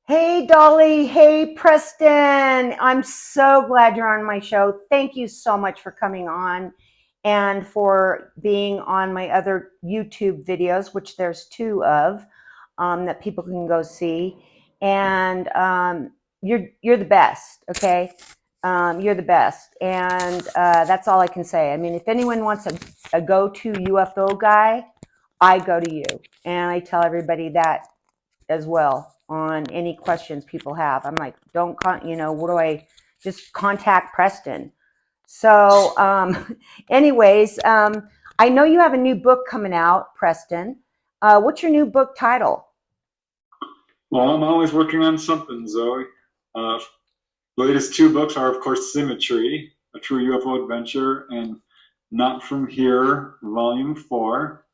Hey, Dolly. Hey, Preston. I'm so glad you're on my show. Thank you so much for coming on and for being on my other YouTube videos, which there's two of that people can go see. And you're the best. Okay, you're the best, and that's all I can say. I mean, if anyone wants a go-to UFO guy, I go to you, and I tell everybody that as well on any questions people have. I'm like, what do I just contact Preston? So, anyways, I know you have a new book coming out, Preston. What's your new book title? Well, I'm always working on something, Zoe. Uh, the latest two books are, of course, Symmetry, a true UFO adventure, and Not From Here, Volume 4.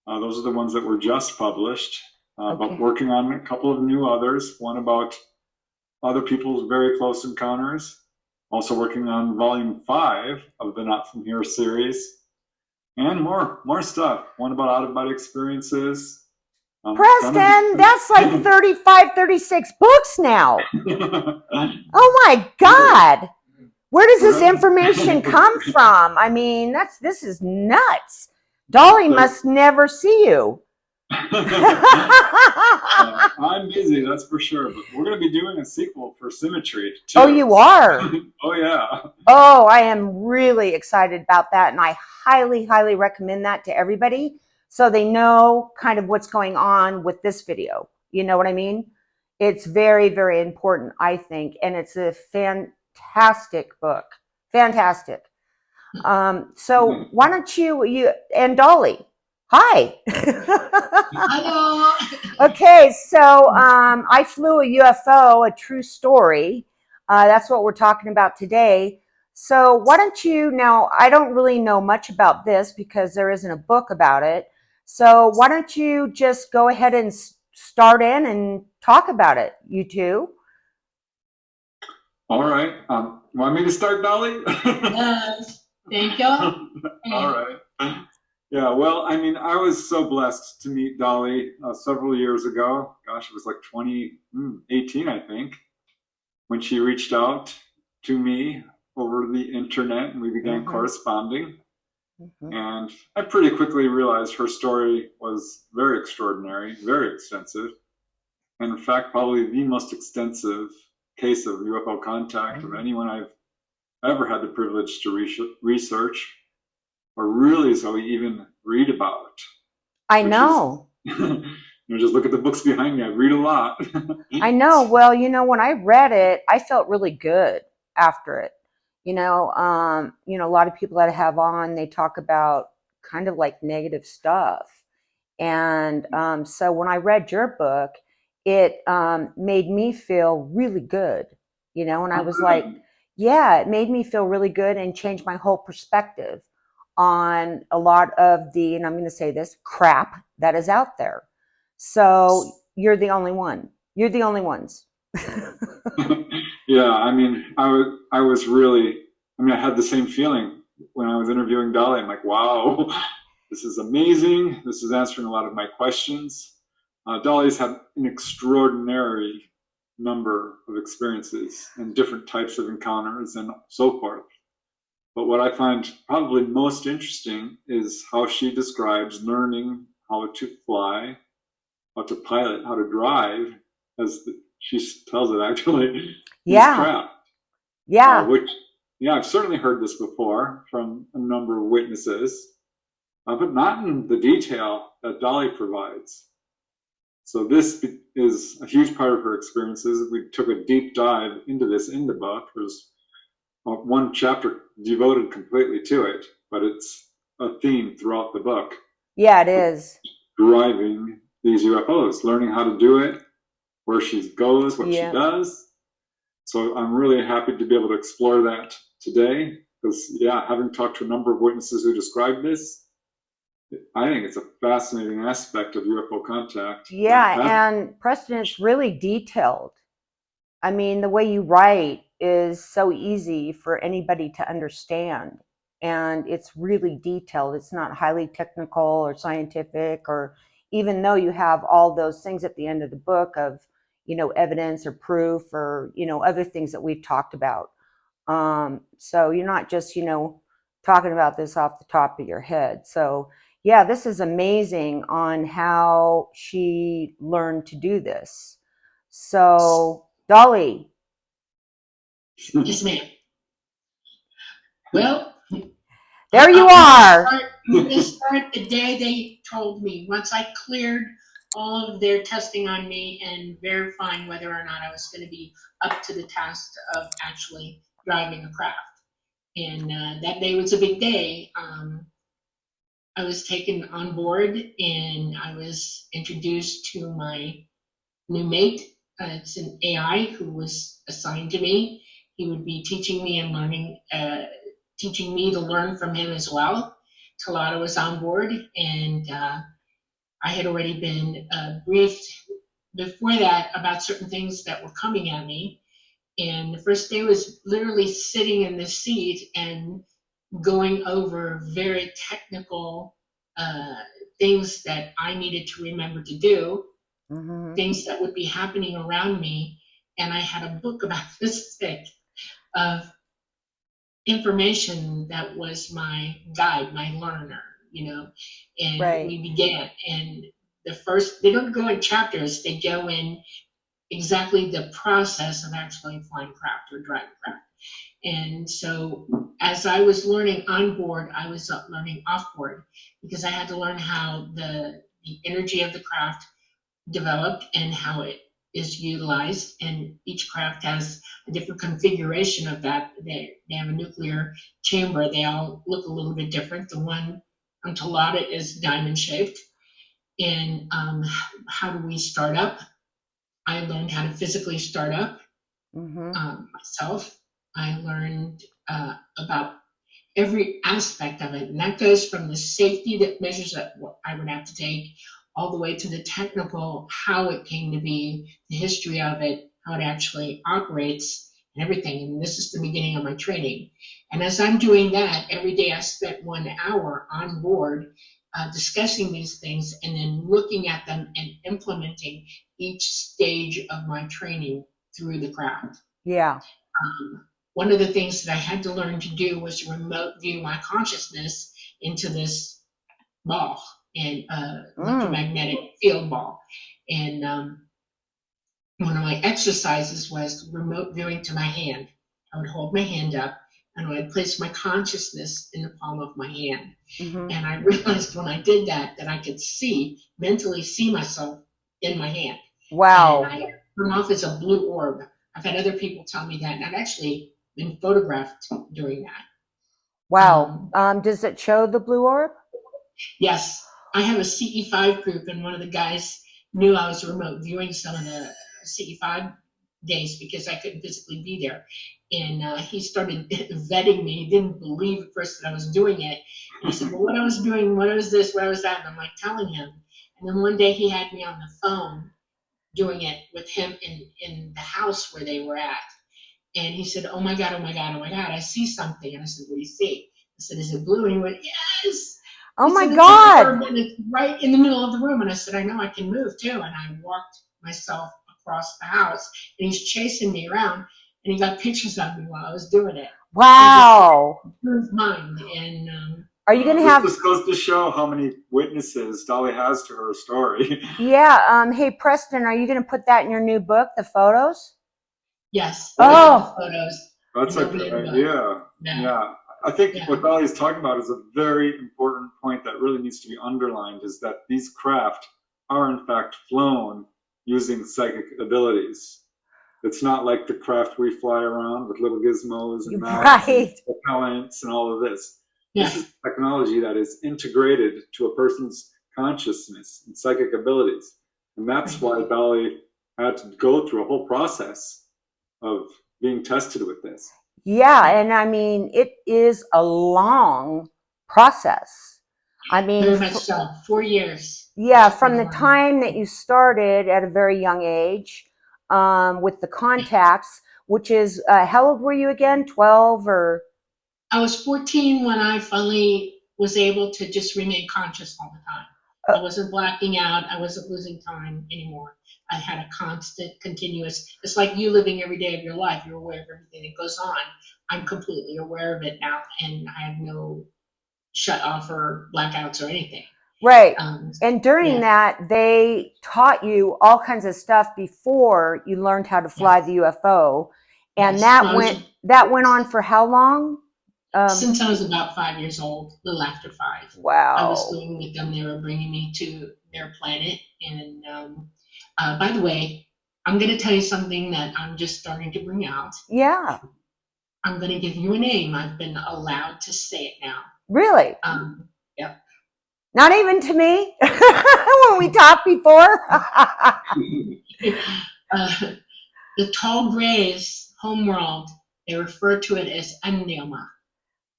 Those are the ones that were just published, but Okay. working on a couple of new others, one about other people's very close encounters. Also working on Volume 5 of the Not From Here series, and more stuff. One about out-of-body experiences. Preston, that's like 35, 36 books now. Oh my God. Where does this information come from? I mean, this is nuts. Dolly must never see you. I'm busy, that's for sure. But we're going to be doing a sequel for Symmetry too. Oh, you are? Oh yeah. Oh, I am really excited about that. And I highly, highly recommend that to everybody so they know kind of what's going on with this video. You know what I mean? It's very, very important, I think. And it's a fantastic book. Fantastic. So why don't you and Dolly? Hi. Hello. Okay, so I flew a UFO, a true story. That's what we're talking about today. So why don't you now? I don't really know much about this because there isn't a book about it. So why don't you just go ahead and start in and talk about it, you two? All right. Want me to start, Dolly? Yes. Thank you. All right. Yeah, well, I mean, I was so blessed to meet Dolly several years ago. Gosh, it was like 2018, I think, when she reached out to me over the internet and we began corresponding. And I pretty quickly realized her story was very extraordinary, very extensive, and in fact, probably the most extensive case of UFO contact of anyone I've ever had the privilege to research or really so even read about. I Which is, know. just look at the books behind me. I read a lot. I know. Well, when I read it, I felt really good after it. A lot of people that I have on, they talk about kind of like negative stuff. And so when I read your book, it made me feel really good, and I was like, yeah, it made me feel really good and changed my whole perspective on a lot of and I'm going to say this, crap that is out there. So you're the only one. You're the only ones. Yeah, I mean, I was really, I mean, I had the same feeling when I was interviewing Dolly. I'm like, wow, this is amazing. This is answering a lot of my questions. Dolly's had an extraordinary number of experiences and different types of encounters and so forth. But what I find probably most interesting is how she describes learning how to fly, how to pilot, how to drive, as she tells it actually, these Yeah. craft. Yeah. Which, yeah, I've certainly heard this before from a number of witnesses, but not in the detail that Dolly provides. So this is a huge part of her experiences. We took a deep dive into this in the book. There's one chapter devoted completely to it, but it's a theme throughout the book. Yeah, it is. Driving these UFOs, learning how to do it, where she goes, what she does. So I'm really happy to be able to explore that today because, yeah, having talked to a number of witnesses who describe this, I think it's a fascinating aspect of UFO contact. Yeah, and Preston, it's really detailed. I mean, the way you write is so easy for anybody to understand. And it's really detailed. It's not highly technical or scientific, or even though you have all those things at the end of the book of, evidence or proof or, other things that we've talked about. So you're not just, talking about this off the top of your head. So yeah, this is amazing on how she learned to do this. So Dolly. Yes, ma'am. Well, There you are. I'm going to start the day they told me. Once I cleared all of their testing on me and verifying whether or not I was going to be up to the task of actually driving a craft. And that day was a big day. I was taken on board and I was introduced to my new mate. It's an AI who was assigned to me. He would be teaching me and learning, teaching me to learn from him as well. Talata was on board, and I had already been briefed before that about certain things that were coming at me. And the first day was literally sitting in the seat and going over very technical things that I needed to remember to do, things that would be happening around me. And I had a book about this thick of information that was my guide, my learner, and Right. we began. And they don't go in chapters, they go in exactly the process of actually flying craft or driving craft. And so as I was learning on board, I was learning off board because I had to learn how the energy of the craft developed and how it is utilized. And each craft has a different configuration of that. They have a nuclear chamber. They all look a little bit different. The one on Talata is diamond shaped. And how do we start up? I learned how to physically start up myself. I learned about every aspect of it. And that goes from the safety that measures that I would have to take all the way to the technical, how it came to be, the history of it, how it actually operates, and everything. And this is the beginning of my training. And as I'm doing that, every day I spent 1 hour on board discussing these things and then looking at them and implementing each stage of my training through the craft. Yeah. One of the things that I had to learn to do was to remote view my consciousness into this ball and electromagnetic field ball. And one of my exercises was remote viewing to my hand. I would hold my hand up and I would place my consciousness in the palm of my hand. And I realized when I did that I could mentally see myself in my hand. Wow. And I come off as a blue orb. I've had other people tell me that, and I've actually been photographed doing that. Wow. Does it show the blue orb? Yes. I have a CE5 group, and one of the guys knew I was remote viewing some of the CE5 days because I couldn't physically be there. And he started vetting me. He didn't believe at first that I was doing it. And he said, well, what I was doing, what was this, what was that? And I'm like telling him. And then one day he had me on the phone doing it with him in the house where they were at. And he said, oh my God, oh my God, oh my God, I see something. And I said, what do you see? I said, is it blue? And he went, yes. Oh my said, God. And it's right in the middle of the room. And I said, I know I can move too. And I walked myself across the house and he's chasing me around and he got pictures of me while I was doing it. Wow. Improved mind. And are you going to have... This goes to show how many witnesses Dolly has to her story. Yeah. Hey, Preston, are you going to put that in your new book, the photos? Yes. Oh. The photos. That's a good idea. Yeah. I think what Dolly's talking about is a very important point that really needs to be underlined, is that these craft are in fact flown using psychic abilities. It's not like the craft we fly around with little gizmos and maps and propellants and all of this. This is technology that is integrated to a person's consciousness and psychic abilities. And that's why Dolly had to go through a whole process of being tested with this. Yeah, and I mean, it is a long process. I mean, very much so. 4 years. Yeah, from the time that you started at a very young age with the contacts, which is, how old were you again? 12 or? I was 14 when I finally was able to just remain conscious all the time. I wasn't blacking out. I wasn't losing time anymore. I had a constant, continuous, it's like you living every day of your life. You're aware of everything that goes on. I'm completely aware of it now, and I have no shut off or blackouts or anything. Right. And during yeah. that, they taught you all kinds of stuff before you learned how to fly the UFO. And Yes. that went on for how long? Since I was about 5 years old, a little after 5. Wow. I was going with them. They were bringing me to their planet. And by the way, I'm going to tell you something that I'm just starting to bring out. Yeah. I'm going to give you a name. I've been allowed to say it now. Really? Yep. Not even to me when we talked before. The tall grays homeworld, they refer to it as Anneoma.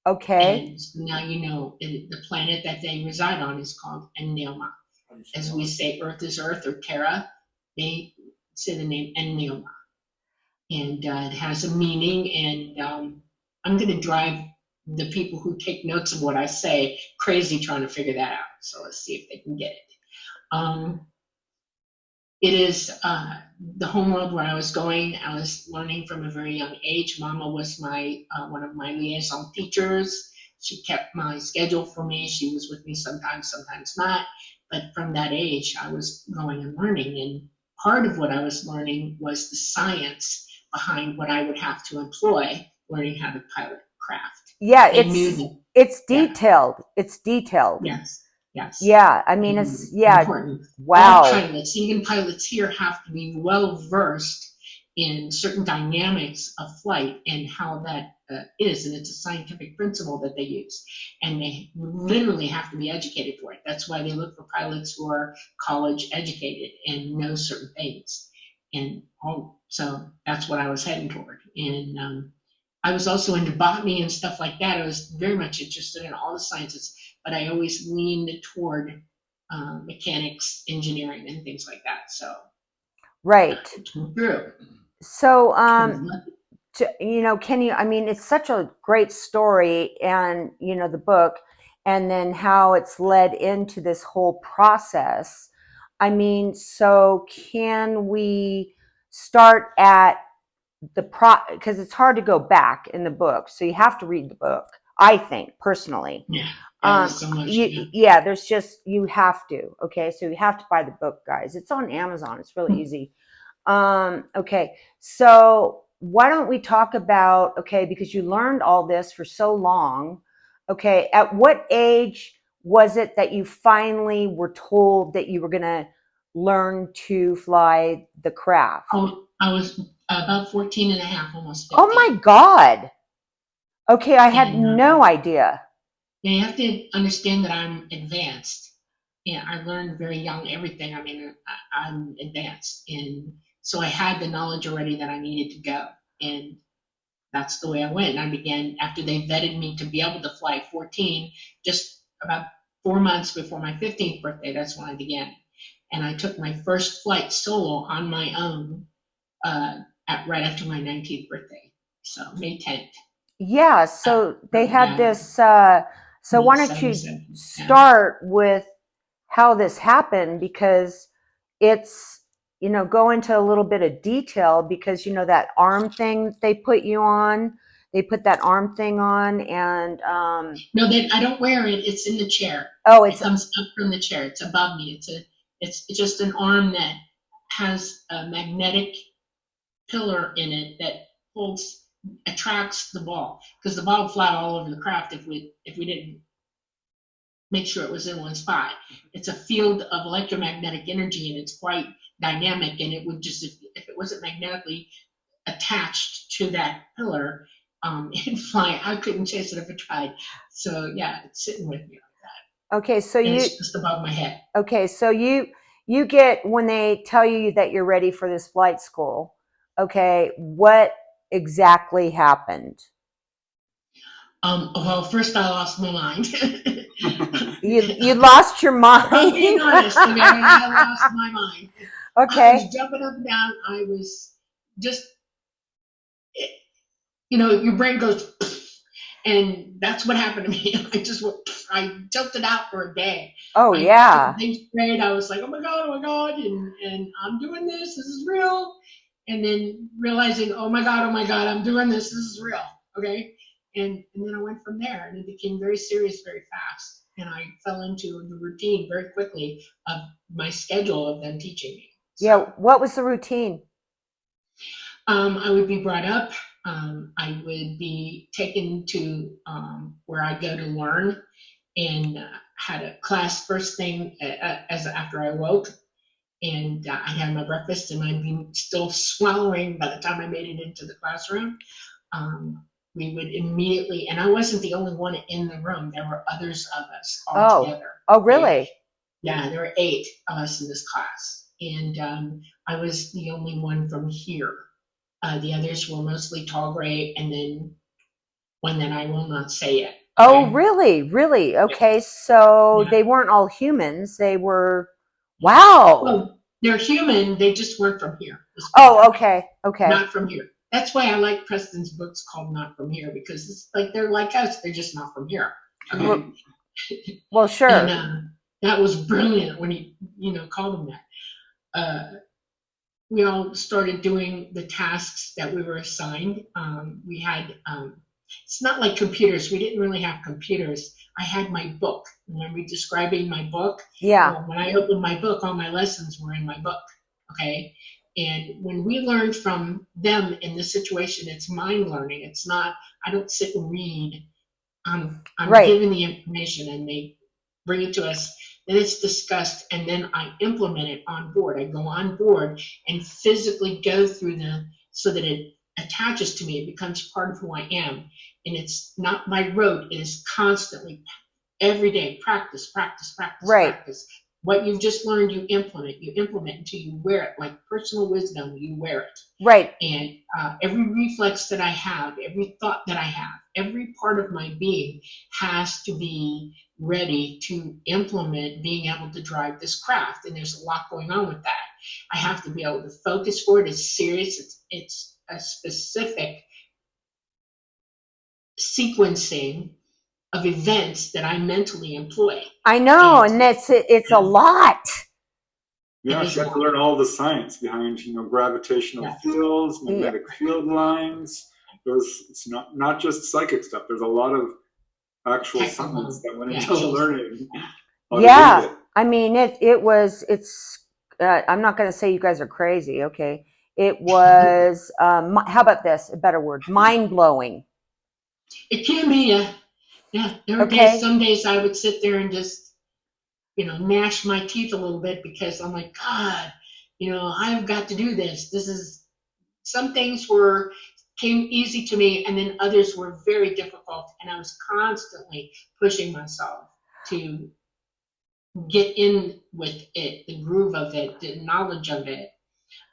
Okay. And now you know the planet that they reside on is called Anneoma. As we say, Earth is Earth or Terra, they say the name Anneoma. And it has a meaning, and I'm going to drive the people who take notes of what I say crazy trying to figure that out. So let's see if they can get it. It is the homeworld where I was going. I was learning from a very young age. Mama was my one of my liaison teachers. She kept my schedule for me. She was with me sometimes, sometimes not. But from that age, I was going and learning. And part of what I was learning was the science behind what I would have to employ, learning how to pilot craft. Yeah, it's detailed. Yeah. It's detailed. Yes. Yes. Yeah, I mean, it's important. Wow. All pilots, even pilots here, have to be well versed in certain dynamics of flight and how that is, and it's a scientific principle that they use, and they literally have to be educated for it. That's why they look for pilots who are college educated and know certain things, and so that's what I was heading toward. And I was also into botany and stuff like that. I was very much interested in all the sciences, but I always leaned toward mechanics, engineering, and things like that. So, right. True. So, can you? I mean, it's such a great story, and the book, and then how it's led into this whole process. I mean, so can we start at because it's hard to go back in the book, so you have to read the book, I think, personally. Yeah. So much, yeah, there's just, you have to. Okay, so you have to buy the book, guys. It's on Amazon. It's really easy. Okay, so why don't we talk about, okay, because you learned all this for so long. Okay, at what age was it that you finally were told that you were going to learn to fly the craft? I was about 14 and a half, almost 15. Oh my God. Okay, I had no idea. Yeah, you have to understand that I'm advanced. Yeah, I learned very young everything. I mean, I'm advanced. And so I had the knowledge already that I needed to go. And that's the way I went. And I began, after they vetted me to be able to fly at 14, just about 4 months before my 15th birthday, that's when I began. And I took my first flight solo on my own right after my 19th birthday. So May 10th. Yeah, so they had this, so why don't you start with how this happened, because it's, go into a little bit of detail, because that arm thing they put you on, they put that arm thing on, and no, I don't wear it. It's in the chair. Oh, it comes up from the chair. It's above me. It's just an arm that has a magnetic pillar in it that attracts the ball, because the ball would fly all over the craft if we didn't make sure it was in one spot. It's a field of electromagnetic energy, and it's quite dynamic, and it would just, if it wasn't magnetically attached to that pillar, it'd fly. I couldn't chase it if I tried. So yeah, it's sitting with me like that. Okay, so it's just above my head. Okay, so you get, when they tell you that you're ready for this flight school, okay, what exactly happened? Well, first I lost my mind. You lost your mind? I'm being honest. I mean, I lost my mind. Okay. I was jumping up and down. I was just, your brain goes, and that's what happened to me. I just went, I tilted out for a day. Oh, I yeah. did things great. I was like, oh my God, and I'm doing this. This is real. And then realizing, oh my God, I'm doing this. This is real. Okay. And then I went from there, and it became very serious very fast. And I fell into the routine very quickly of my schedule of them teaching me. Yeah. So, What was the routine? I would be brought up. I would be taken to where I go to learn, and had a class first thing as after I woke, and I'd have my breakfast, and I'd be still swallowing by the time I made it into the classroom. We would immediately, and I wasn't the only one in the room. There were others of us all Oh. together. Oh, really? Yeah, there were 8 of us in this class, and I was the only one from here. The others were mostly tall gray, and then one that I will not say it. Oh, Okay? really? Really? Okay. So Yeah. they weren't all humans. They were, wow. Well, they're human, they just weren't from here. Let's put it Oh, that way. okay. Okay. Not from here. That's why I like Preston's books called Not From Here, because it's like they're like us, they're just not from here. Okay? Well, sure. And that was brilliant when he, called them that. We all started doing the tasks that we were assigned. We had, it's not like computers. We didn't really have computers. I had my book. Remember describing my book? Yeah. Well, when I opened my book, all my lessons were in my book. Okay. And when we learned from them in this situation, it's mind learning. It's not, I don't sit and read. I'm Right. given the information and they bring it to us. Then it's discussed, and then I implement it on board. I go on board and physically go through so that it attaches to me. It becomes part of who I am. And it's not by rote. It is constantly, every day, practice, practice, practice, Right. practice. What you've just learned, you implement until you wear it. Like personal wisdom, you wear it. Right. And every reflex that I have, every thought that I have, every part of my being has to be ready to implement being able to drive this craft. And there's a lot going on with that. I have to be able to focus for it. It's serious. It's a specific sequencing of events that I mentally employ. I know, and it's a lot. Yeah, you have to learn all the science behind, gravitational fields, magnetic field lines. It's not just psychic stuff. There's a lot of actual science that went into learning. Yeah, I mean, I'm not going to say you guys are crazy, okay? It was, how about this, a better word, mind-blowing. It can be, yeah. There were days, some days I would sit there and just, gnash my teeth a little bit because I'm like, God, I've got to do this. Some things came easy to me, and then others were very difficult, and I was constantly pushing myself to get in with it, the groove of it, the knowledge of it.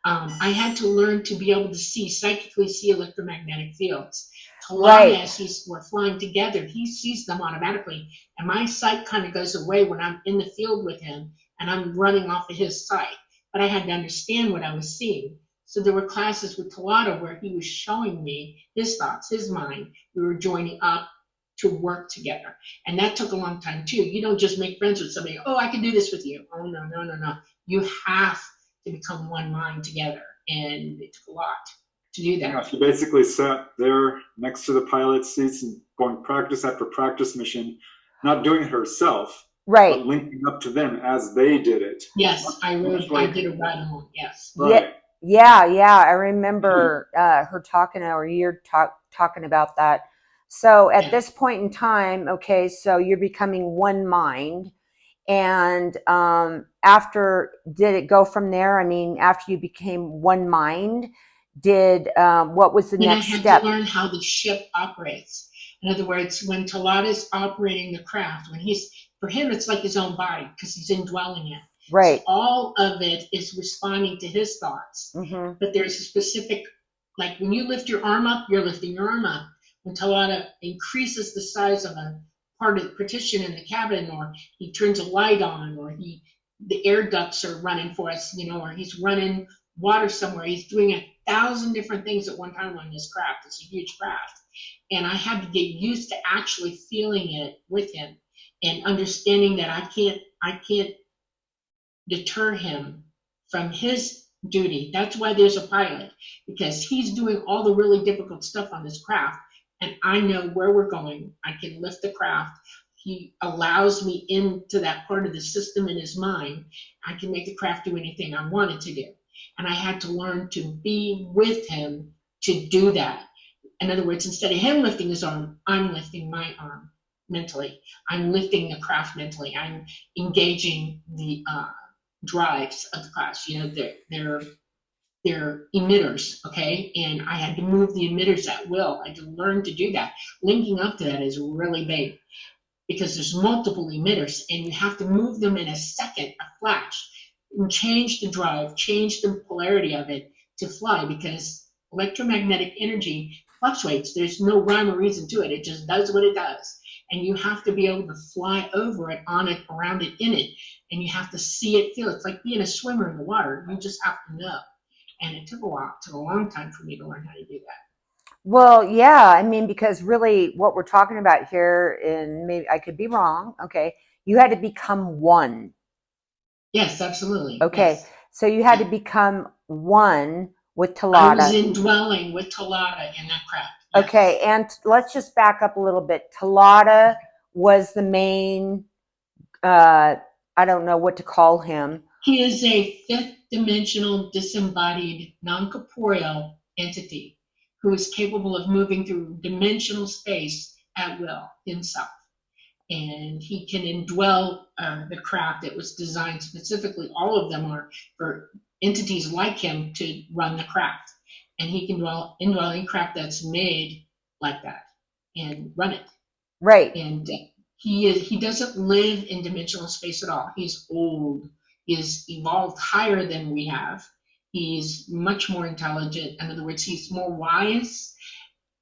I had to learn to be able to psychically see electromagnetic fields. Right. As we're flying together, he sees them automatically, and my sight kind of goes away when I'm in the field with him and I'm running off of his sight. But I had to understand what I was seeing. So there were classes with Talata where he was showing me his thoughts, his mind. We were joining up to work together, and that took a long time too. You don't just make friends with somebody. Oh, I can do this with you. Oh, no. You have to become one mind together, and it took a lot to do that. Yeah, she basically sat there next to the pilot's seats and going practice after practice mission, not doing it herself, right, but linking up to them as they did it. Yes, I did a ride along. Yes. Right. Yeah. I remember her talking, or you're talking about that. So at this point in time, okay, so you're becoming one mind. And did it go from there? I mean, after you became one mind, what was the next step? I had to learn how the ship operates. In other words, when Talata's operating the craft, for him, it's like his own body because he's indwelling it. Right. So all of it is responding to his thoughts. Mm-hmm. But there's a specific, like when you lift your arm up, you're lifting your arm up. When Talata increases the size of a part of the partition in the cabin, or he turns a light on, or the air ducts are running for us, or he's running water somewhere. He's doing 1,000 different things at one time on this craft. It's a huge craft. And I had to get used to actually feeling it with him. and understanding that I can't deter him from his duty. That's why there's a pilot, because he's doing all the really difficult stuff on this craft, and I know where we're going. I can lift the craft. He allows me into that part of the system in his mind. I can make the craft do anything I want it to do. And I had to learn to be with him to do that. In other words, instead of him lifting his arm, I'm lifting my arm mentally. I'm lifting the craft mentally. I'm engaging the drives of the class. You know, they're emitters, okay? And I had to move the emitters at will. I had to learn to do that. Linking up to that is really big, because there's multiple emitters and you have to move them in a second, a flash, and change the drive, change the polarity of it to fly, because electromagnetic energy fluctuates. There's no rhyme or reason to it. It just does what it does. And you have to be able to fly over it, on it, around it, in it. And you have to see it, feel it. It's like being a swimmer in the water. You just have to know. And it took a while. It took a long time for me to learn how to do that. Well, yeah, I mean, because really what we're talking about here, and maybe I could be wrong, okay, you had to become one. Yes, absolutely. Okay, Yes. so you had to become one with I was Talata. indwelling with Talata in that craft. Yes. Okay, and let's just back up a little bit. Talata was the main, I don't know what to call him. He is a fifth dimensional, disembodied, non corporeal entity who is capable of moving through dimensional space at will himself. And he can indwell the craft that was designed specifically. All of them are for entities like him to run the craft. And he can indwell any craft that's made like that and run it. Right. And he doesn't live in dimensional space at all. He's old. He's evolved higher than we have. He's much more intelligent. In other words, he's more wise.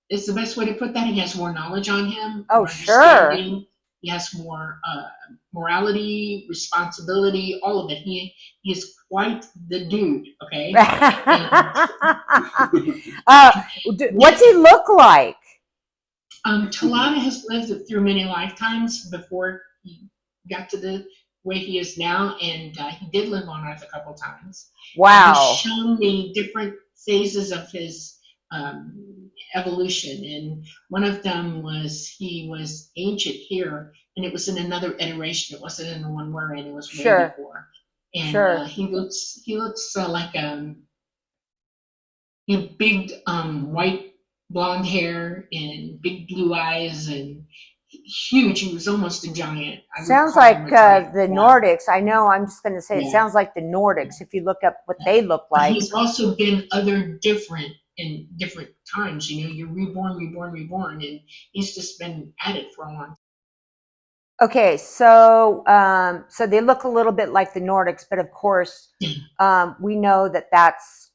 It's the best way to put that. He has more knowledge on him. Oh, more sure. understanding. He has more morality, responsibility, all of it. He is quite the dude, okay? What's he look like? Talata has lived through many lifetimes before he got to the way he is now, and he did live on Earth a couple times. Wow. And he's shown me different phases of his evolution, and one of them was he was ancient here, and it was in another iteration. It wasn't in the one we're in. It was way before. And he looks like big white blonde hair and big blue eyes and huge. He was almost a giant. Sounds like the Nordics. I know. I'm just going to say it sounds like the Nordics. If you look up what they look like. He's also been other different in different times. You know, you're reborn, and he's just been at it for a long time. Okay, so so they look a little bit like the Nordics, but of course, we know that that's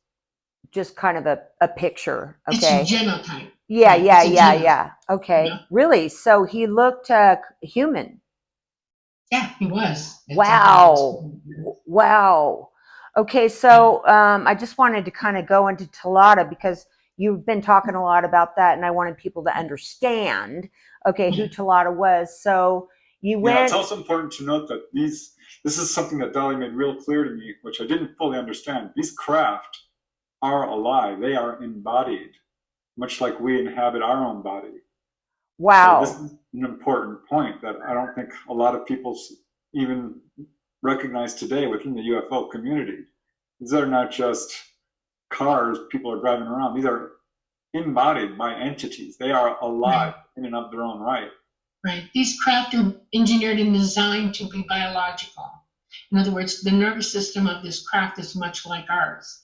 just kind of a picture. Okay. It's genotype. Yeah. Okay. Yeah. Really? So he looked human. Yeah, he was. Wow. Okay, so I just wanted to kind of go into Talata because you've been talking a lot about that, and I wanted people to understand, okay, who Talata was. So you went. Yeah, it's also important to note that this is something that Dolly made real clear to me, which I didn't fully understand. These craft are alive. They are embodied, much like we inhabit our own body. Wow. So this is an important point that I don't think a lot of people even recognize today within the UFO community. These are not just cars people are driving around. These are embodied by entities. They are alive in and of their own right. Right. These craft are engineered and designed to be biological. In other words, the nervous system of this craft is much like ours.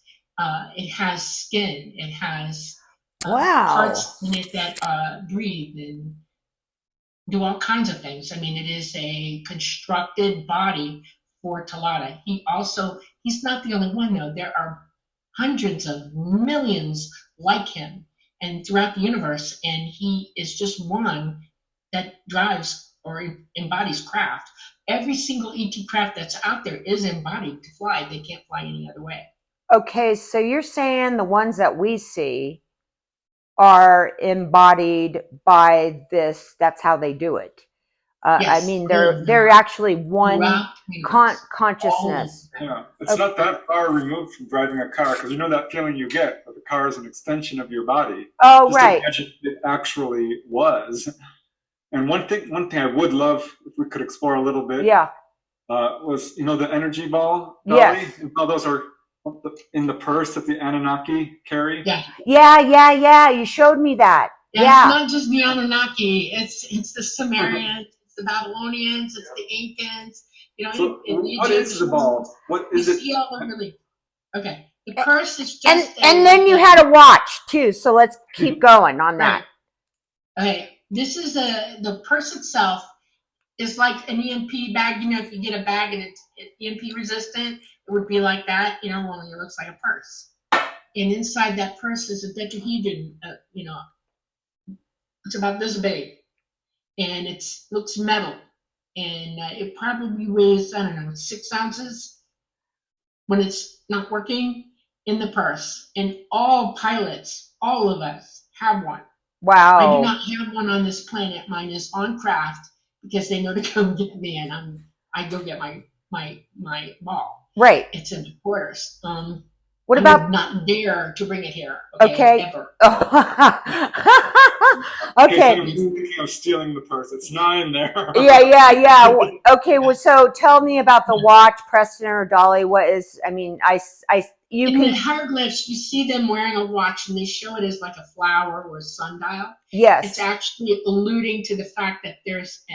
It has skin. It has parts in it that breathe and do all kinds of things. I mean, it is a constructed body for Talata. He's not the only one, though. There are hundreds of millions like him and throughout the universe, and he is just one that drives or embodies craft. Every single ET craft that's out there is embodied to fly. They can't fly any other way. Okay, so you're saying the ones that we see are embodied by this, that's how they do it. I Yes, mean, all of them they're are actually one throughout the universe. All of consciousness. them. Yeah, it's not that far removed from driving a car, because you know that feeling you get that the car is an extension of your body. Oh, Just right. imagine it actually was. And one thing I would love if we could explore a little bit Yeah. Was the energy ball, Dolly, Yes. and how those are in the purse that the Anunnaki carry. Yeah. Yeah. You showed me that. Yeah, it's Yeah. not just the Anunnaki. It's the Sumerians, it's the Babylonians, it's the Incans. So the what is the Egyptians. ball? What You is it? see all the really. Okay, the purse is And just. then you had a watch too. So let's keep going on Right. that. Okay, this is the purse itself is like an EMP bag. If you get a bag and it's EMP resistant, it would be like that. Only it looks like a purse. And inside that purse is a tetrahedron. It's about this big, and it looks metal, and it probably weighs 6 ounces when it's not working in the purse. And all pilots, all of us, have one. Wow. I do not have one on this planet. Mine is on craft because they know to come get me, and I go get my ball. Right. It's in the quarters. What I about would not dare to bring it here. Okay. Ever. Okay. Speaking of stealing the purse, it's not in there. Yeah. Okay. Well, so tell me about the watch, Preston or Dolly. What is? I mean, you In can. the hieroglyphs, you see them wearing a watch, and they show it as like a flower or a sundial. Yes. It's actually alluding to the fact that there's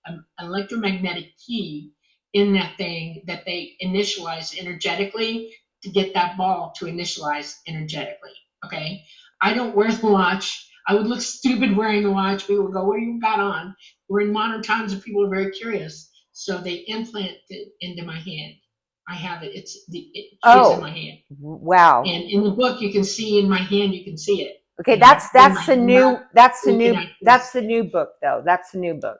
an electromagnetic key in that thing that they initialize energetically to get that ball to initialize energetically. Okay, I don't wear the watch. I would look stupid wearing the watch. People would go, "What do you got on?" We're in modern times, and people are very curious, so they implant it into my hand. I have it. It's in my hand. Wow. And in the book, you can see in my hand. You can see it. Okay, that's the new book though. That's the new book.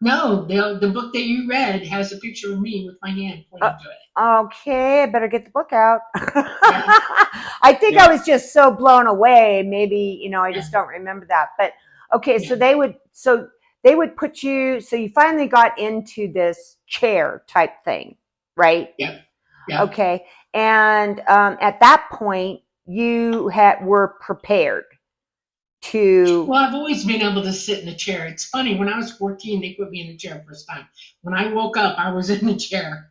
No, the book that you read has a picture of me with my hand pointing to it. Okay, I better get the book out. I think I was just so blown away. Maybe, I just don't remember that. But okay, so they would put you, so you finally got into this chair type thing, right? Yeah. Okay. And at that point you were prepared to. Well, I've always been able to sit in a chair. It's funny, when I was 14, they put me in the chair first time. When I woke up, I was in the chair.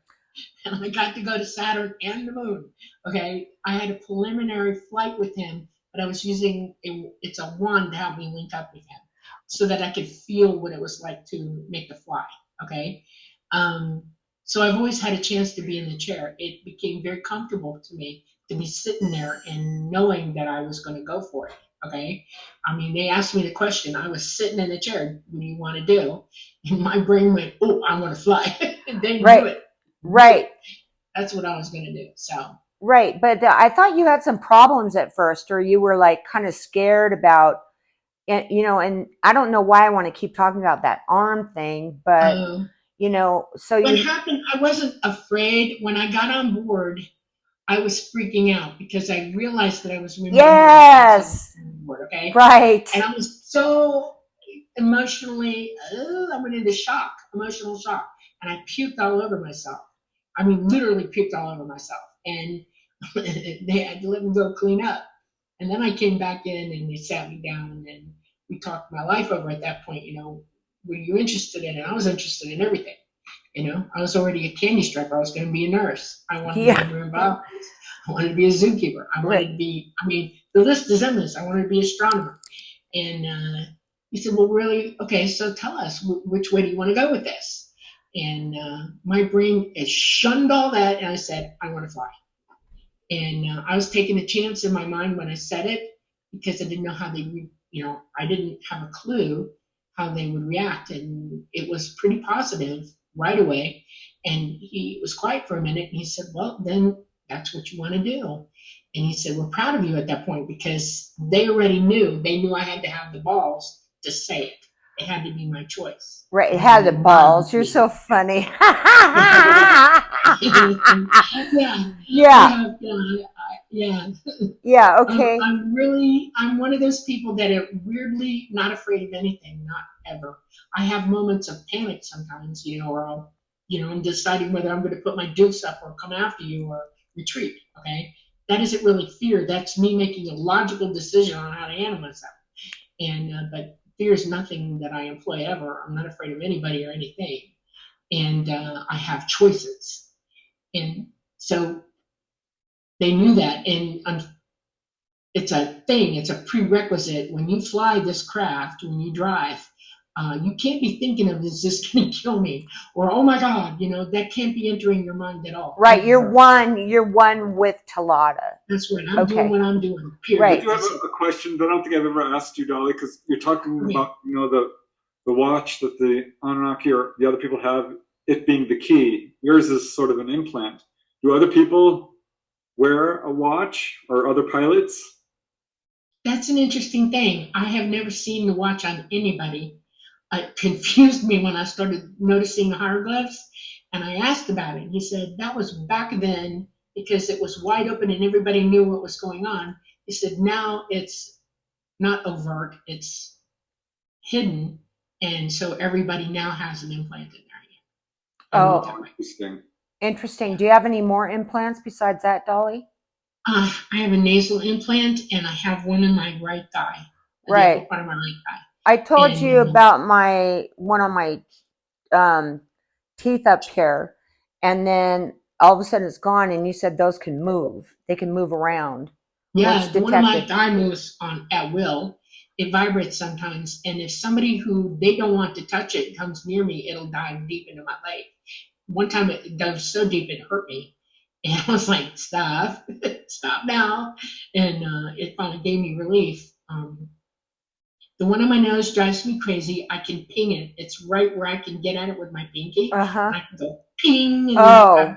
And I got to go to Saturn and the moon. Okay, I had a preliminary flight with him, but I was using it's a wand to help me link up with him, so that I could feel what it was like to make the fly. Okay, so I've always had a chance to be in the chair. It became very comfortable to me to be sitting there and knowing that I was going to go for it. Okay, I mean, they asked me the question. I was sitting in the chair. What do you want to do? And my brain went, "Oh, I want to fly." And then do it. Right. That's what I was going to do. So. Right. But I thought you had some problems at first, or you were like kind of scared about, and I don't know why I want to keep talking about that arm thing, but, so what happened, I wasn't afraid. When I got on board, I was freaking out because I realized that I was remembering. Yes. Board, okay. Right. And I was so emotionally, I went into emotional shock, and I puked all over myself. I mean, literally puked all over myself, and they had to let me go clean up. And then I came back in, and they sat me down, and we talked my life over at that point. Were you interested in it? I was interested in everything. I was already a candy striper. I was going to be a nurse. I wanted to be marine biologist. I wanted to be a zookeeper. I wanted to be, the list is endless. I wanted to be an astronomer. And he said, well, really? Okay, so tell us, which way do you want to go with this? And my brain has shunned all that, and I said, I want to fly. And I was taking a chance in my mind when I said it, because I didn't know how they would, I didn't have a clue how they would react. And it was pretty positive right away. And he was quiet for a minute, and he said, well, then that's what you want to do. And he said, we're proud of you at that point, because they already knew. They knew I had to have the balls to say it. It had to be my choice. Right, it had the balls. You're so funny. Yeah. Okay. I'm one of those people that are weirdly not afraid of anything, not ever. I have moments of panic sometimes, or I'll, I'm deciding whether I'm going to put my dukes up or come after you or retreat. Okay, that isn't really fear. That's me making a logical decision on how to handle myself. And but fear is nothing that I employ ever. I'm not afraid of anybody or anything, and I have choices. And so they knew that, and it's a thing. It's a prerequisite when you fly this craft. When you drive, you can't be thinking of, is this going to kill me, or oh my God, that can't be entering your mind at all. Right, you're one with Talata. That's right. I'm doing what I'm doing. Period. Right. I do have a question that I don't think I've ever asked you, Dolly, because you're talking about the watch that the Anunnaki or the other people have, it being the key. Yours is sort of an implant. Do other people wear a watch, or other pilots? That's an interesting thing. I have never seen the watch on anybody. It confused me when I started noticing the hieroglyphs, and I asked about it. He said that was back then because it was wide open and everybody knew what was going on. He said now it's not overt, it's hidden, and so everybody now has an implant in their hand. Oh, Interesting. interesting. Do you have any more implants besides that, Dolly? I have a nasal implant, and I have one in my right thigh. Right. The upper part of my right thigh. I told And, you about one of my teeth up here, and then all of a sudden it's gone, and you said those can move. They can move around. Yeah, Once one of my detected. thigh moves on at will. It vibrates sometimes, and if somebody who they don't want to touch it comes near me, it'll dive deep into my leg. One time it dove so deep it hurt me, and I was like, "Stop, stop now!" And it finally gave me relief. The one on my nose drives me crazy. I can ping it. It's right where I can get at it with my pinky. Uh-huh. I can go ping, and Oh. I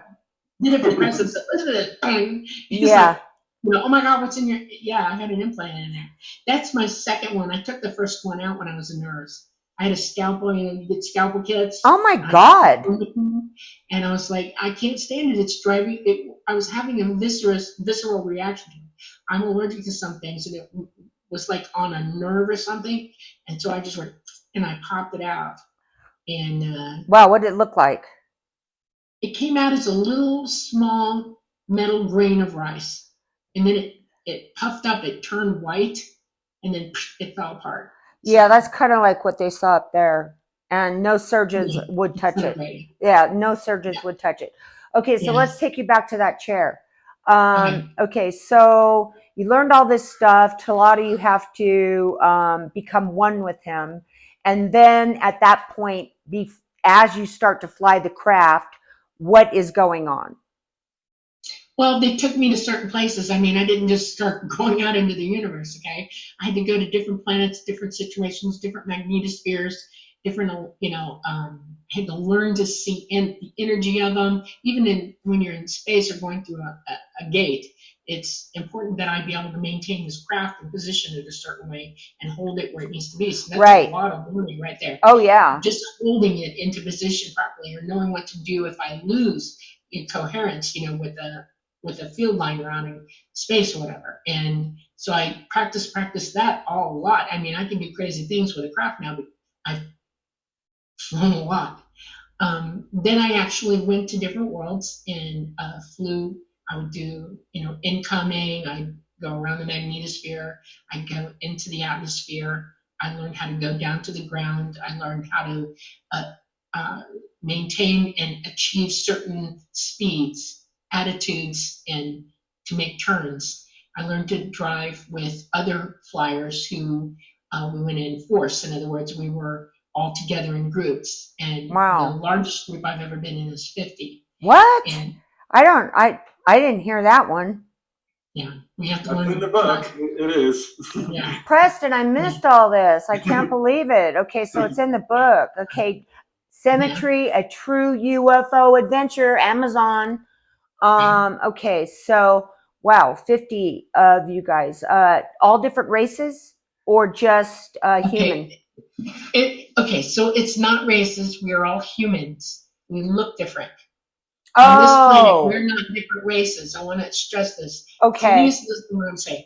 did it for Preston. So listen to it, ping. He's Yeah. like, oh my God, what's in your? Yeah, I had an implant in there. That's my second one. I took the first one out when I was a nurse. I had a scalpel. You get scalpel kits. Oh my God. And I was like, I can't stand it. It's driving. I was having a visceral reaction to it. I'm allergic to some things, and it was like on a nerve or something. And so I just went and I popped it out. And Wow, what did it look like? it came out as a little small metal grain of rice. And then it puffed up, it turned white, and then it fell apart. Yeah, that's kind of like what they saw up there. And no surgeons would touch it. Yeah, no surgeons would touch it. Okay, so let's take you back to that chair. Okay, so you learned all this stuff. Talata, you have to become one with him. And then at that point, as you start to fly the craft, what is going on? Well, they took me to certain places. I mean, I didn't just start going out into the universe, okay? I had to go to different planets, different situations, different magnetospheres, different, I had to learn to see the energy of them. Even when you're in space or going through a gate, it's important that I be able to maintain this craft and position it a certain way and hold it where it needs to be. So that's a lot of learning right there. Oh, yeah. Just holding it into position properly or knowing what to do if I lose coherence, with a field line around in space or whatever. And so I practice that a lot. I mean, I can do crazy things with a craft now, but I've flown a lot. Then I actually went to different worlds and flew. I would do, incoming. I'd go around the magnetosphere. I'd go into the atmosphere. I learned how to go down to the ground. I learned how to maintain and achieve certain speeds, attitudes, and to make turns. I learned to drive with other flyers who we went in force. In other words, we were all together in groups. And the largest group I've ever been in is 50. What? And I didn't hear that one. Yeah, we have to learn. In the book, it is. Yeah. Preston, I missed all this. I can't believe it. Okay, so it's in the book. Okay, Symmetry, a true UFO adventure, Amazon. Okay, so wow, 50 of you guys, all different races or just human? Okay, so it's not races. We are all humans. We look different. Oh. On this planet, we're not different races. I want to stress this. Okay. Please listen to what I'm saying.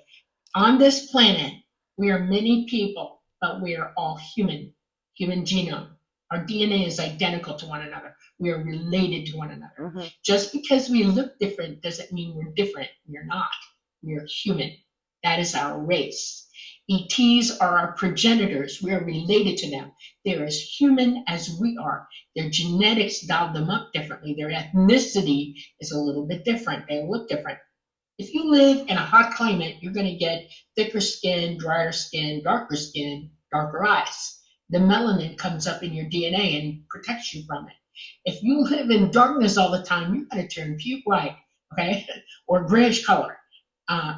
On this planet, we are many people, but we are all human. human genome. Our DNA is identical to one another. We are related to one another. Mm-hmm. Just because we look different doesn't mean we're different. We're not. We're human. That is our race. ETs are our progenitors. We are related to them. They're as human as we are. Their genetics dialed them up differently. Their ethnicity is a little bit different. They look different. If you live in a hot climate, you're going to get thicker skin, drier skin, darker eyes. The melanin comes up in your DNA and protects you from it. If you live in darkness all the time, you're going to turn puke white, okay, or grayish color.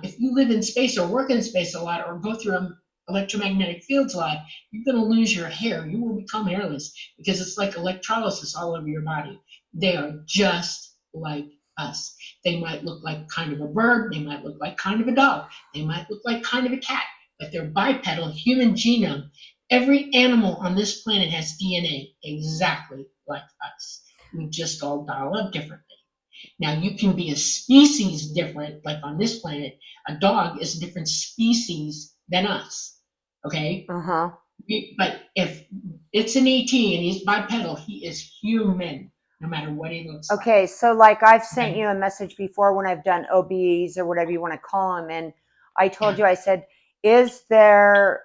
If you live in space or work in space a lot or go through electromagnetic fields a lot, you're going to lose your hair. You will become hairless because it's like electrolysis all over your body. They are just like us. They might look like kind of a bird. They might look like kind of a dog. They might look like kind of a cat, but they're bipedal, human genome. Every animal on this planet has DNA exactly like us. We just all dial up differently. Now, you can be a species different, like on this planet. A dog is a different species than us, okay? Uh-huh. But if it's an ET and he's bipedal, he is human, no matter what he looks like. Okay, so like I've sent you a message before when I've done OBs or whatever you want to call them, and I told you, I said, is there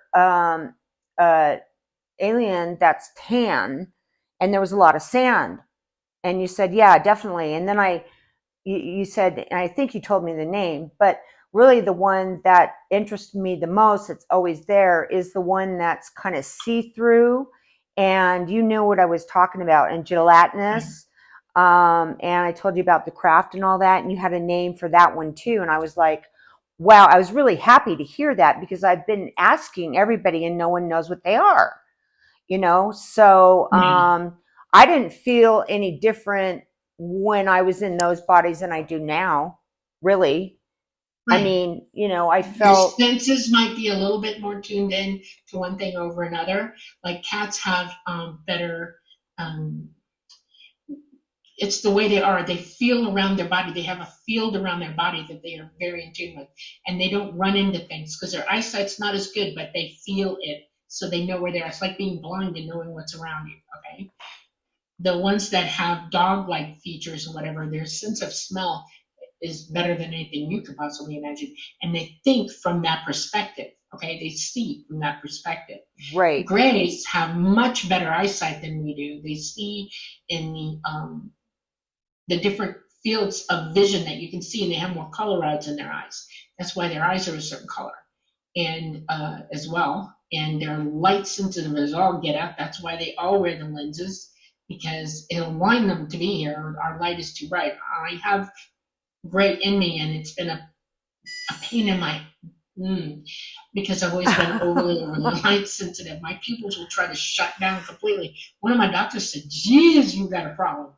alien that's tan? And there was a lot of sand. And you said, yeah, definitely. And then you said, and I think you told me the name, but really the one that interested me the most, it's always there, is the one that's kind of see-through. And you knew what I was talking about, and gelatinous. And I told you about the craft and all that, and you had a name for that one too. And I was like, wow, I was really happy to hear that because I've been asking everybody and no one knows what they are, So I didn't feel any different when I was in those bodies than I do now, really. Right. I mean, I felt... Your senses might be a little bit more tuned in to one thing over another. Like cats have better, it's the way they are. They feel around their body. They have a field around their body that they are very in tune with. And they don't run into things because their eyesight's not as good, but they feel it. So they know where they are. It's like being blind and knowing what's around you, okay? The ones that have dog-like features or whatever, their sense of smell is better than anything you could possibly imagine. And they think from that perspective, okay? They see from that perspective. Right. Grays have much better eyesight than we do. They see in the different fields of vision that you can see, and they have more color rods in their eyes. That's why their eyes are a certain color, and as well. And they're light sensitive as all get out. That's why they all wear the lenses, because it'll blind them to be here. Our light is too bright. I have gray in me, and it's been a pain in my because I've always been overly light sensitive. My pupils will try to shut down completely. One of my doctors said, "Geez, you got a problem."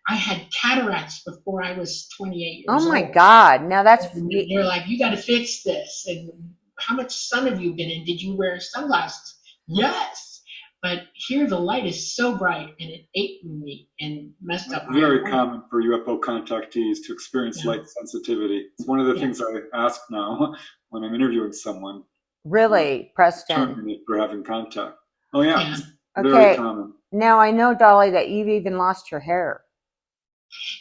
I had cataracts before I was 28 years old. Oh my God! Now that's... They're like, "You got to fix this." And how much sun have you been in? Did you wear sunglasses? Yes. But here the light is so bright, and it ate me and messed up my Very common for UFO contactees to experience light sensitivity. It's one of the things I ask now when I'm interviewing someone. Really, Preston? For having contact. Oh yeah. Okay. Very common. Now I know, Dolly, that you've even lost your hair.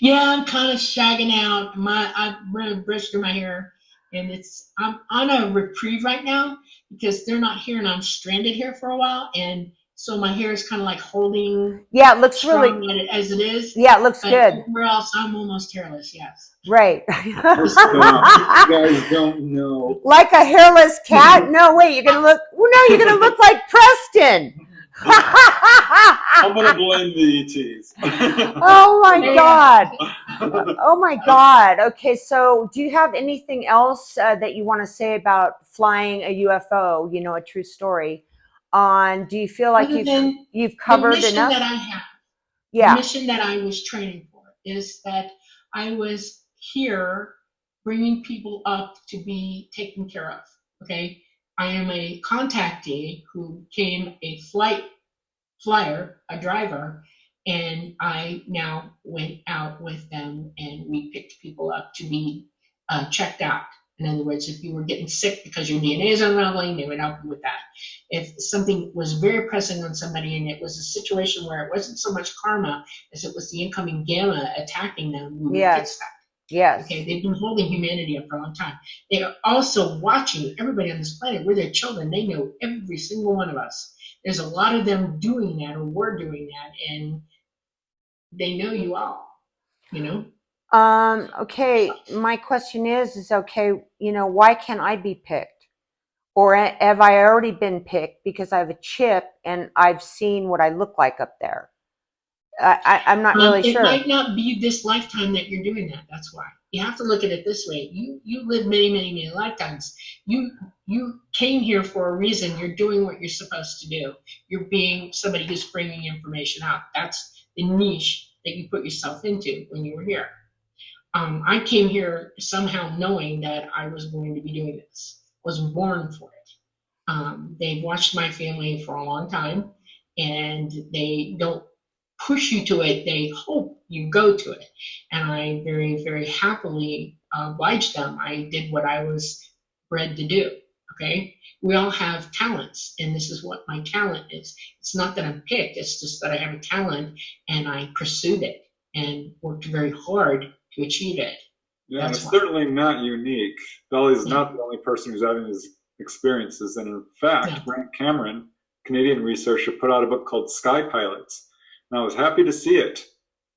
Yeah, I'm kind of shagging out. I've really brushed through my hair, and I'm on a reprieve right now because they're not here, and I'm stranded here for a while, and so my hair is kind of like holding. Yeah, it looks really as it is. Yeah, it looks but good. Everywhere else, I'm almost hairless. Yes. Right. You guys don't know. Like a hairless cat? No, wait. You're gonna look. No, you're gonna look like Preston. I'm gonna blame the ETs. Oh my God. Oh my God. Okay, so do you have anything else that you want to say about flying a UFO? A true story. Do you feel like you've covered the mission enough? that I have. Yeah. The mission that I was training for is that I was here bringing people up to be taken care of. Okay. I am a contactee who became a flyer, a driver, and I now went out with them and we picked people up to be checked out. In other words, if you were getting sick because your DNA is unraveling, they would help you with that. if something was very pressing on somebody and it was a situation where it wasn't so much karma as it was the incoming gamma attacking them, we would fix Yes. that. Yes. Okay, they've been holding humanity up for a long time. They are also watching everybody on this planet. We're their children. They know every single one of us. There's a lot of them doing that, or were doing that, and they know you all, you know? Okay, my question is okay, why can't I be picked? Or have I already been picked because I have a chip and I've seen what I look like up there? I'm not really It sure. might not be this lifetime that you're doing that. That's why. You have to look at it this way. You live many, many, many lifetimes. You came here for a reason. You're doing what you're supposed to do. You're being somebody who's bringing information out. That's the niche that you put yourself into when you were here. I came here somehow knowing that I was going to be doing this. Was born for it. They've watched my family for a long time, and they don't push you to it. They hope you go to it, and I very, very happily obliged them. I did what I was bred to do. Okay, we all have talents, and this is what my talent is. It's not that I'm picked. It's just that I have a talent, and I pursued it and worked very hard to achieve it. Yeah, and That's it's why. certainly not unique. Dolly's Yeah. not the only person who's having these experiences. And in fact, Yeah. Grant Cameron, Canadian researcher, put out a book called Sky Pilots. And I was happy to see it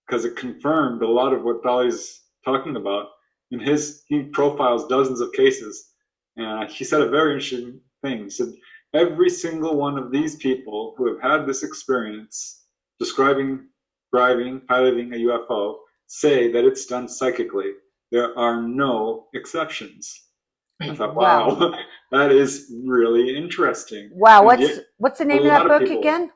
because it confirmed a lot of what Dolly's talking about. In he profiles dozens of cases. And he said a very interesting thing. He said, every single one of these people who have had this experience describing, driving, piloting a UFO say that it's done psychically. There are no exceptions. I thought, wow, that is really interesting. Wow, And yet, what's the a name of lot that of book people- again?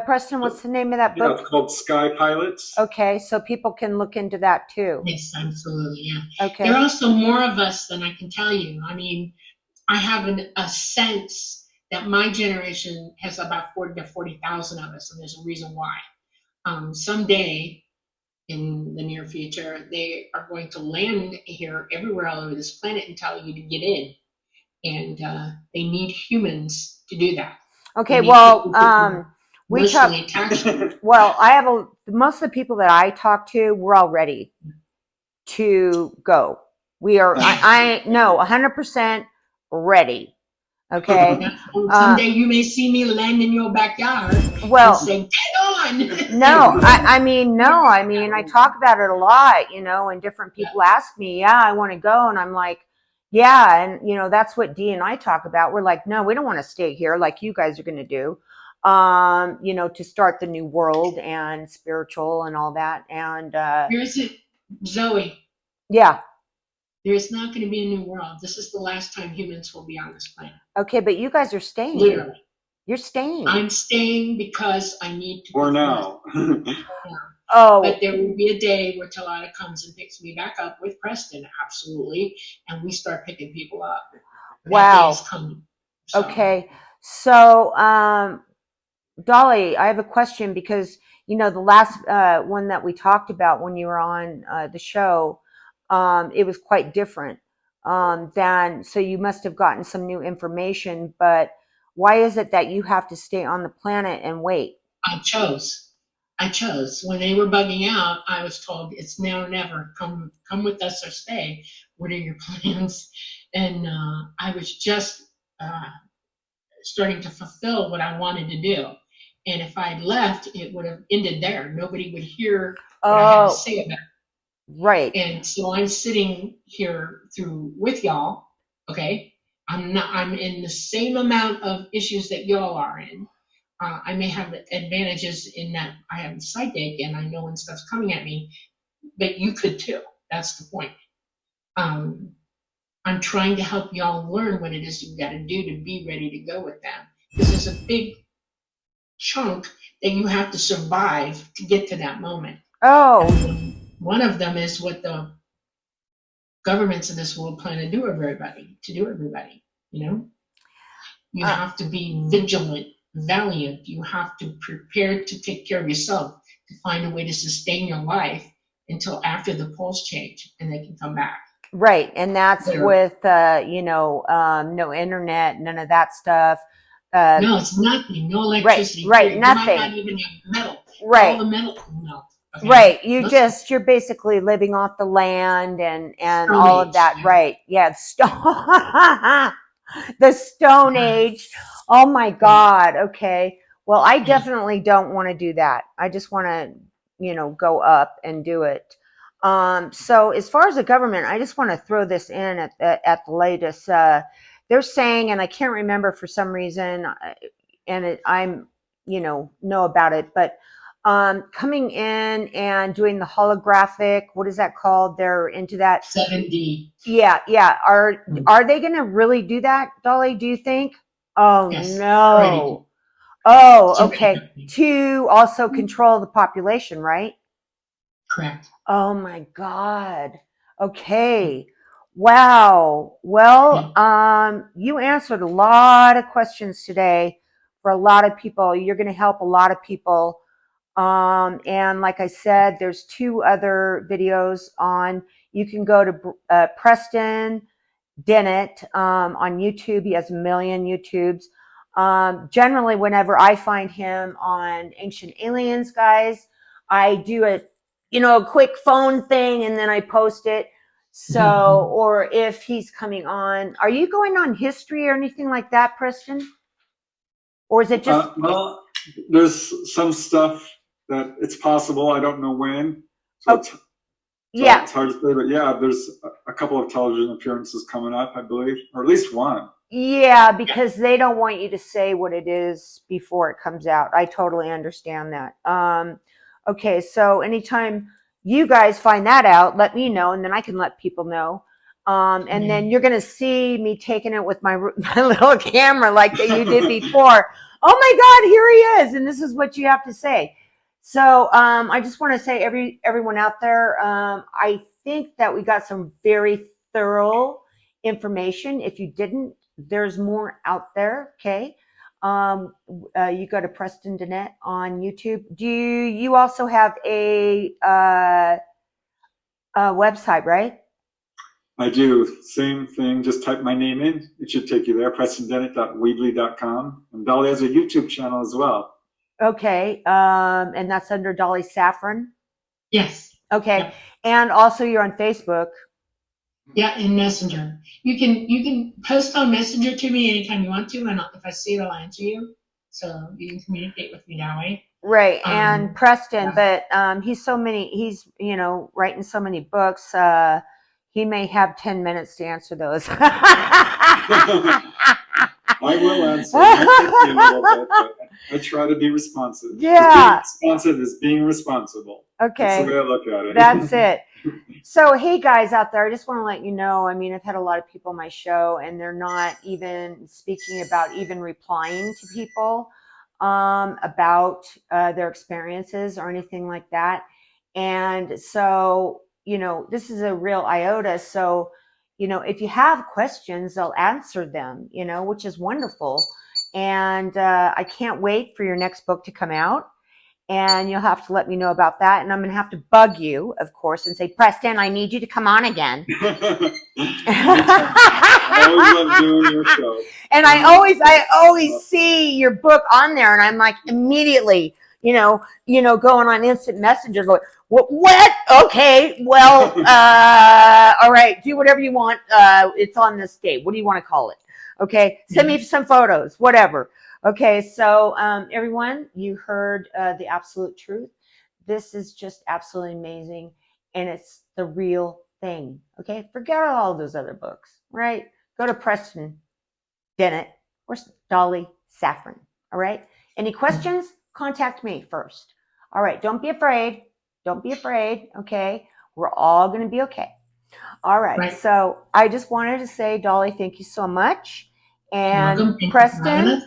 Preston, what's the name of that Yeah, book? it's called Sky Pilots. Okay, so people can look into that too. Yes, absolutely. Yeah. Okay. There are also more of us than I can tell you. I mean, I have a sense that my generation has about 40 to 40,000 of us, and there's a reason why. Someday in the near future, they are going to land here everywhere all over this planet and tell you to get in. And they need humans to do that. Okay, well, we talk. Emotionally attached. Well, most of the people that I talk to, we're all ready to go. We are. I know 100% ready. Okay. Someday you may see me land in your backyard Well, and say, "Get on." No, I mean, I talk about it a lot, and different people ask me, yeah, I want to go. And I'm like, yeah. And, that's what Dee and I talk about. We're like, no, we don't want to stay here like you guys are going to do, to start the new world and spiritual and all that. And, Here's it, Zoe. yeah. There's not going to be a new world. This is the last time humans will be on this planet. Okay. But you guys are staying. Literally. You're staying. I'm staying because I need to. For now. Oh. But there will be a day where Talata comes and picks me back up with Preston, absolutely, and we start picking people up. Wow. That day is coming. So. Okay. So, Dolly, I have a question because, the last one that we talked about when you were on the show, it was quite different so you must have gotten some new information, but why is it that you have to stay on the planet and wait? I chose. When they were bugging out, I was told it's now or never. Come with us or stay. What are your plans? And I was just starting to fulfill what I wanted to do. And if I'd left, it would have ended there. Nobody would hear what I had to say about it. Right. And so I'm sitting here with y'all. Okay. I'm in the same amount of issues that y'all are in. I may have advantages in that I am psychic and I know when stuff's coming at me, but you could too. That's the point. I'm trying to help y'all learn what it is you've got to do to be ready to go with them. This is a big chunk that you have to survive to get to that moment. Oh. And one of them is what the governments in this world plan to do everybody. You have to be vigilant, valiant. You have to prepare to take care of yourself, to find a way to sustain your life until after the poles change and they can come back. Right. And that's with, no internet, none of that stuff. No, it's nothing. No electricity. right, Period. You might nothing. not even have metal. Right. All the metal. No. Okay. Right. Let's You're basically living off the land and Stone all of Age. that. Yeah. Right. Yeah. The Stone Age. Oh my God. Okay. Well, I definitely don't want to do that. I just want to, go up and do it. So as far as the government, I just want to throw this in at the latest. They're saying, and I can't remember for some reason, I'm, know about it, but coming in and doing the holographic, what is that called? They're into that. 7D. Yeah. Are they going to really do that, Dolly? Do you think? Oh Yes. no. Already. Oh, It's already okay. happening. To also control the population, right? Correct. Oh my God. Okay. Wow. Well, you answered a lot of questions today for a lot of people. You're going to help a lot of people. And like I said, there's 2 other videos on. You can go to Preston Dennett on YouTube. He has a million YouTubes. Generally, whenever I find him on Ancient Aliens, guys, I do a quick phone thing and then I post it. So, or if he's coming on, are you going on history or anything like that, Preston? Or is it just? Well, there's some stuff that it's possible. I don't know when. So Yeah. it's hard to say, but yeah, there's a couple of television appearances coming up, I believe, or at least one. Yeah, because they don't want you to say what it is before it comes out. I totally understand that. Okay, so anytime you guys find that out, let me know, and then I can let people know. And then you're gonna see me taking it with my little camera like that you did before. Oh my God, here he is, and this is what you have to say. So I just want to say, everyone out there, I think that we got some very thorough information. If you didn't, there's more out there. Okay. You go to Preston Dennett on YouTube. Do you also have a website, right? I do. Same thing. Just type my name in. It should take you there. PrestonDennett.weebly.com. And Dolly has a YouTube channel as well. Okay. And that's under Dolly Safran. Yes. Okay. Yep. And also you're on Facebook. Yeah, in Messenger. You can post on Messenger to me anytime you want to, and if I see it, I'll answer you. So you can communicate with me that way. Right. And Preston, yeah. but he's writing so many books. He may have 10 minutes to answer those. I will answer. A little bit, but I try to be responsive. Yeah. Being responsive is being responsible. Okay. That's the way I look at it. That's it. So, hey guys out there, I just want to let you know, I mean, I've had a lot of people on my show and they're not even speaking about even replying to people about their experiences or anything like that. And so, this is a real iota. So, if you have questions, they'll answer them, which is wonderful. And I can't wait for your next book to come out. And you'll have to let me know about that. And I'm going to have to bug you, of course, and say, Preston, I need you to come on again. I always love doing your show. And I always see your book on there, and I'm like immediately, going on instant messenger, going, what? Okay, well, all right, do whatever you want. It's on this date. What do you want to call it? Okay, send me some photos, whatever. Okay, so everyone, you heard the absolute truth. This is just absolutely amazing, and it's the real thing. Okay, forget all those other books, right? Go to Preston Dennett or Dolly Safran. All right. Any questions? Contact me first. All right. Don't be afraid. Don't be afraid. Okay. We're all going to be okay. All right. So I just wanted to say, Dolly, thank you so much. And Preston.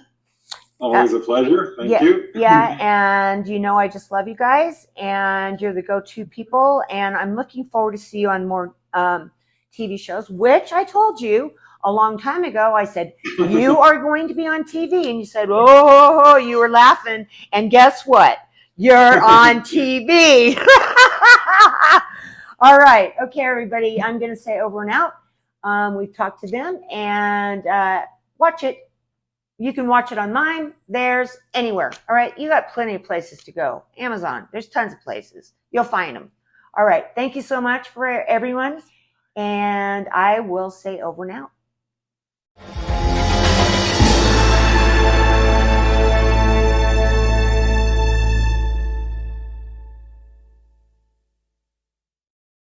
Always a pleasure. Thank you. Yeah. And I just love you guys, and you're the go-to people. And I'm looking forward to see you on more TV shows, which I told you a long time ago. I said, you are going to be on TV. And you said, oh, you were laughing. And guess what? You're on TV. All right. Okay, everybody. I'm going to say over and out. We've talked to them, and watch it. You can watch it on mine, theirs, anywhere. All right. You got plenty of places to go. Amazon, there's tons of places. You'll find them. All right. Thank you so much for everyone. And I will say over now.